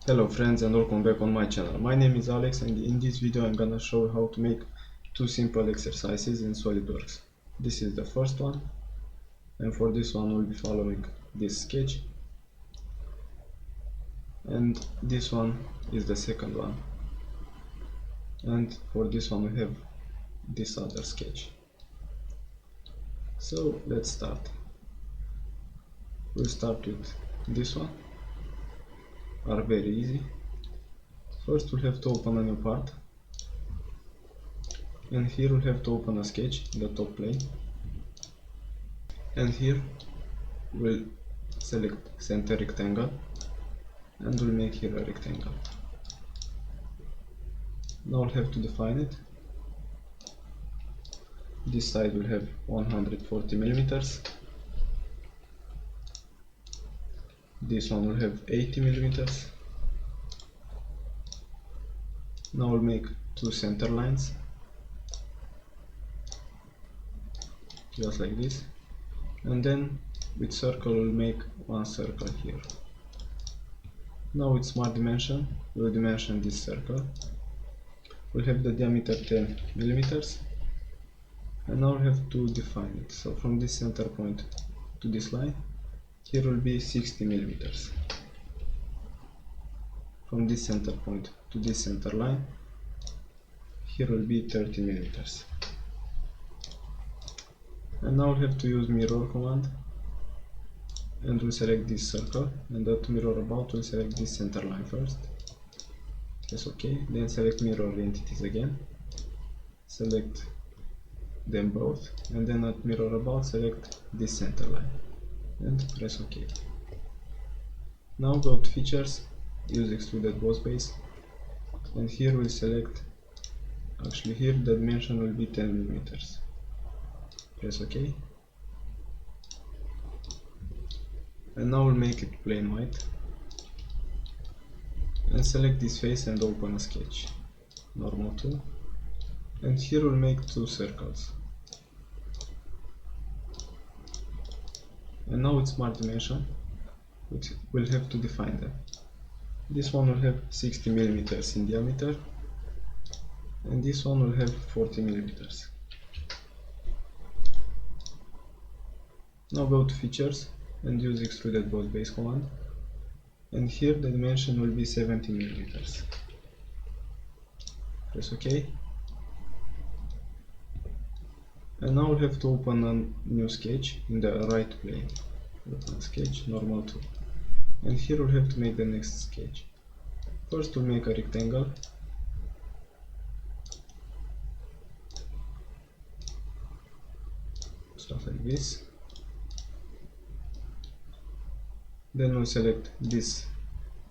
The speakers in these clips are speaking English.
Hello friends and welcome back on my channel. My name is Alex and in this video I'm gonna show you how to make two simple exercises in SolidWorks. This is the first one, and for this one we'll be following this sketch, and this one is the second one, and for this one we have this other sketch. So let's start. We'll start with this one. Are very easy. First we'll have to open a new part, and here we'll have to open a sketch in the top plane, and here we'll select center rectangle and we'll make here a rectangle. Now we'll have to define it. This side will have 140 millimeters, this one will have 80 millimeters. Now we'll make two center lines, just like this, and then with circle we'll make one circle here. Now with smart dimension we'll dimension this circle. We'll have the diameter 10 millimeters, and now we have to define it. So from this center point to this line, here will be 60 millimeters. From this center point to this center line, here will be 30 millimeters. And now we have to use mirror command, and we'll select this circle, and that mirror about we'll select this center line first. Press OK, then select mirror entities again, select them both, and then at mirror about select this center line and press OK. Now go to features, use extruded boss base, and here we'll select, actually here the dimension will be 10 millimeters. Press OK, and now we'll make it plain white, and select this face and open a sketch, normal tool, and here we'll make two circles. And now with smart dimension we'll have to define them. This one will have 60 millimeters in diameter, and this one will have 40 millimeters. Now go to features and use extruded boss base command, and here the dimension will be 70 millimeters. Press OK, and now we have to open a new sketch in the right plane. Open sketch, normal tool, and here we'll have to make the next sketch. First we'll make a rectangle, stuff like this. Then we'll select this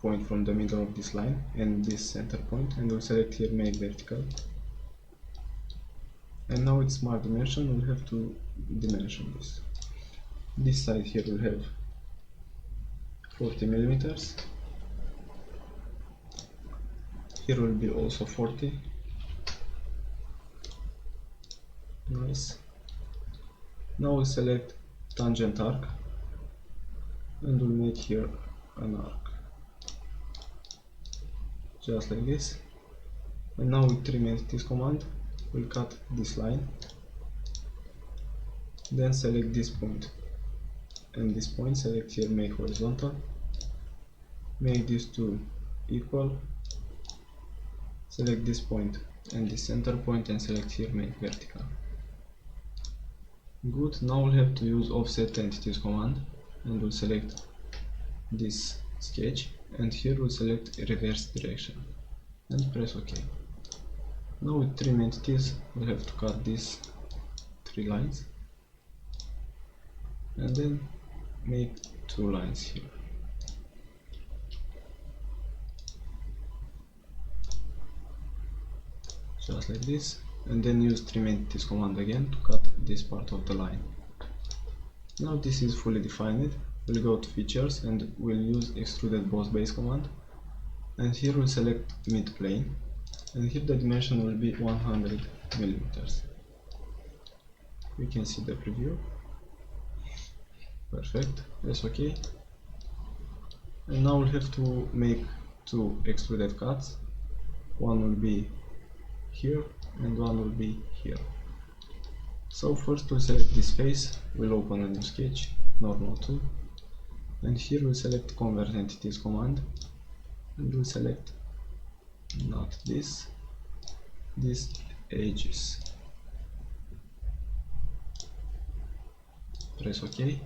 point from the middle of this line and this center point, and we'll select here make vertical. And now with smart dimension we'll have to dimension this. This side here will have 40 millimeters. Here will be also 40. Nice. Now we'll select tangent arc, and we'll make here an arc, just like this. And now with trim entities command we'll cut this line, then select this point and this point, select here make horizontal, make these two equal, select this point and this center point and select here make vertical. Good. Now we'll have to use offset entities command, and we'll select this sketch, and here we'll select reverse direction and press OK. Now with trim entities we'll have to cut these three lines, and then make two lines here. Just like this, and then use trim entities command again to cut this part of the line. Now this is fully defined. We'll go to features and we'll use extruded boss base command, and here we'll select mid plane, and here the dimension will be 100 millimeters. We can see the preview. Perfect. Press OK, and now we'll have to make two extruded cuts. One will be here and one will be here. So first we'll select this face, we'll open a new sketch, normal tool, and here we'll select convert entities command, and we'll select not this edges. Press OK,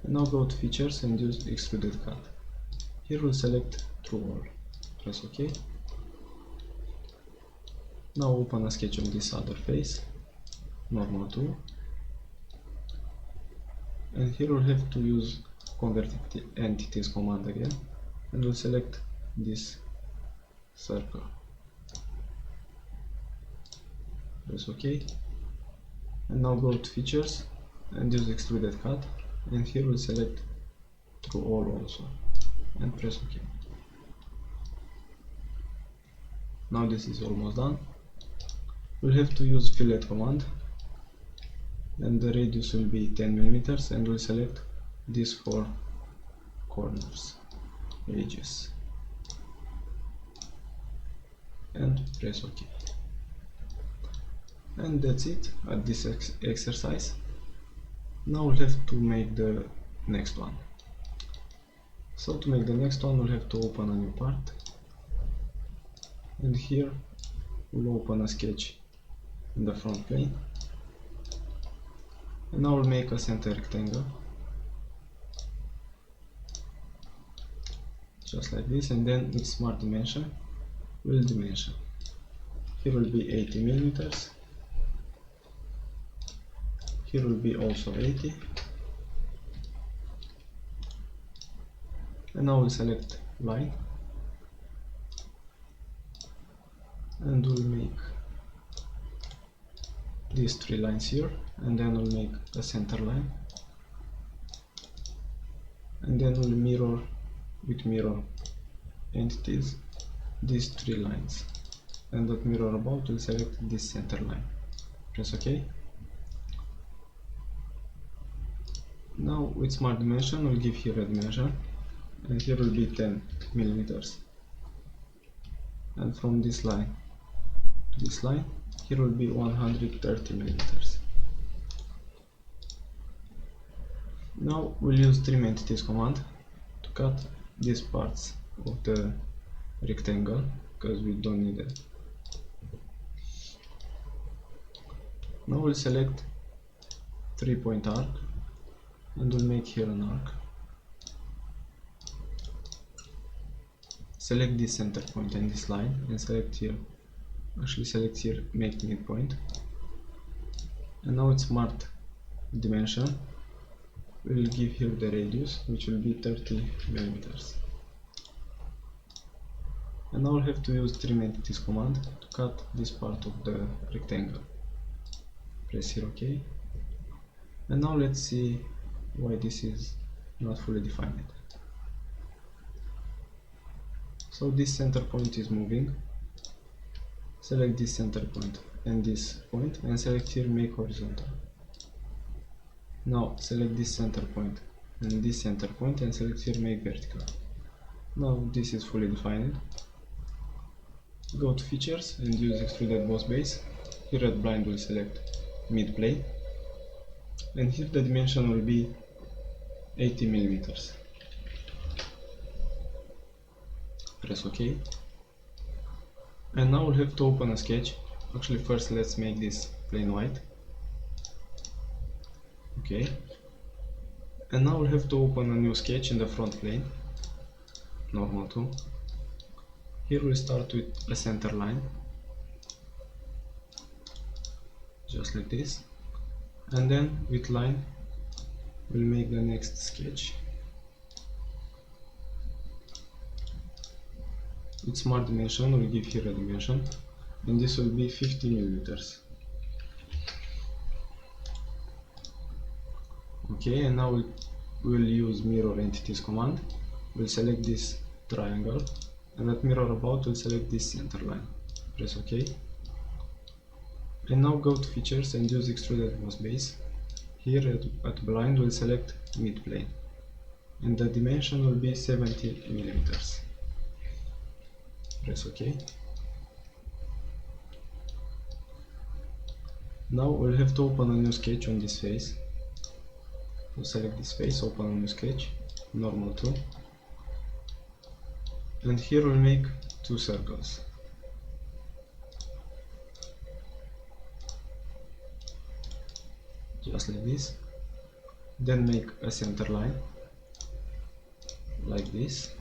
and now go to features and use extruded cut. Here we'll select true all. Press OK. Now open a sketch of this other face, normal tool, and here we'll have to use convert entities command again, and we'll select this circle. Press OK, and now go to features and use extruded cut, and here we'll select true all also, and press OK. Now this is almost done. We'll have to use fillet command, and the radius will be 10 mm, and we'll select these four corners, edges, and press OK. And that's it at this exercise. Now we'll have to make the next one. So to make the next one, we'll have to open a new part, and here we'll open a sketch in the front plane, and now we'll make a center rectangle just like this, and then with smart dimension we'll dimension. Here will be 80 mm, here will be also 80, and now we'll select line, and we'll make these three lines here, and then we'll make a center line, and then we'll mirror with mirror entities these three lines, and at mirror about we'll select this center line. Press OK. Now with smart dimension we'll give here a dimension, and here will be 10 mm, and from this line to this line here will be 130 mm. Now we'll use trim entities command to cut these parts of the rectangle, because we don't need it. Now we'll select 3-point arc, and we'll make here an arc. Select this center point and this line, and select here, make midpoint. And now with smart dimension we'll give here the radius, which will be 30 mm. And now we'll have to use trim entities command to cut this part of the rectangle. Press here OK. And now let's see why this is not fully defined. So this center point is moving. Select this center point and this point, and select here make horizontal. Now select this center point and this center point, and select here make vertical. Now this is fully defined. Go to features and use extruded boss base. Here at blind we'll select mid plane, and here the dimension will be 80 mm. Press OK. And now we'll have to open a sketch. Actually first let's make this plain white. Okay. And now we'll have to open a new sketch in the front plane, normal tool. Here we'll start with a center line, just like this, and then with line we'll make the next sketch. With smart dimension we'll give here a dimension, and this will be 50 mm. Okay, and now we'll use mirror entities command. We'll select this triangle, and at mirror about we'll select this center line. Press OK. And now go to features and use extruded boss base. Here at blind we'll select mid plane, and the dimension will be 70 mm. Press OK. Now we'll have to open a new sketch on this face. So select this face, open a new sketch, normal 2. And here we'll make 2 circles. Just like this. Then make a center line, like this.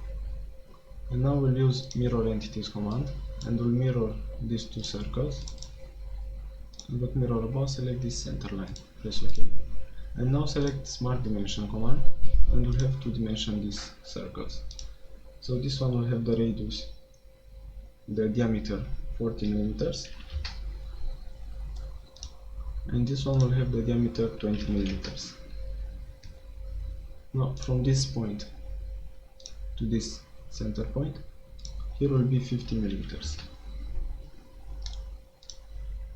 And now we'll use mirror entities command and we'll mirror these 2 circles. And with mirror above, select this center line, press OK. And now select smart dimension command and we'll have to dimension these circles. So this one will have the radius, the diameter 40 millimeters, and this one will have the diameter 20 millimeters. Now from this point to this center point, here will be 50 millimeters.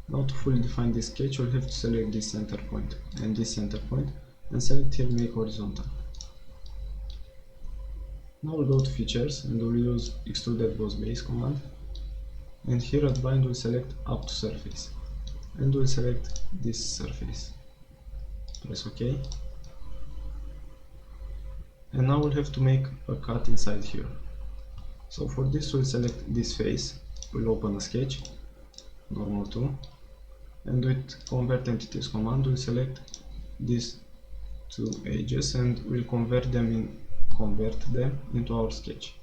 Now to fully define this sketch, we'll have to select this center point and this center point and select here make horizontal. Now we'll go to features and we'll use extruded boss base command, and here at bind we'll select up to surface and we'll select this surface. Press OK. And now we'll have to make a cut inside here. So for this we'll select this face, we'll open a sketch, normal 2, and with convert entities command we'll select these 2 edges and we'll convert them into our sketch.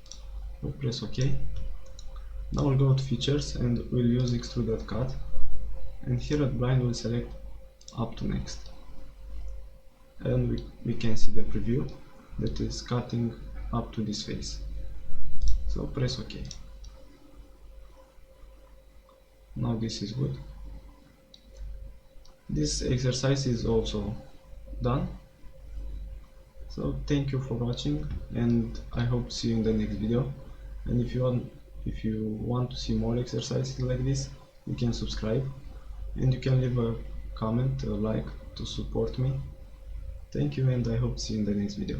We'll press OK. Now we'll go to features and we'll use extruded cut, and here at blind we'll select up to next, and we can see the preview that is cutting up to this face. So press OK. Now this is good. This exercise is also done. So thank you for watching, and I hope to see you in the next video. And if you want to see more exercises like this, you can subscribe and you can leave a comment, a like to support me. Thank you, and I hope to see you in the next video.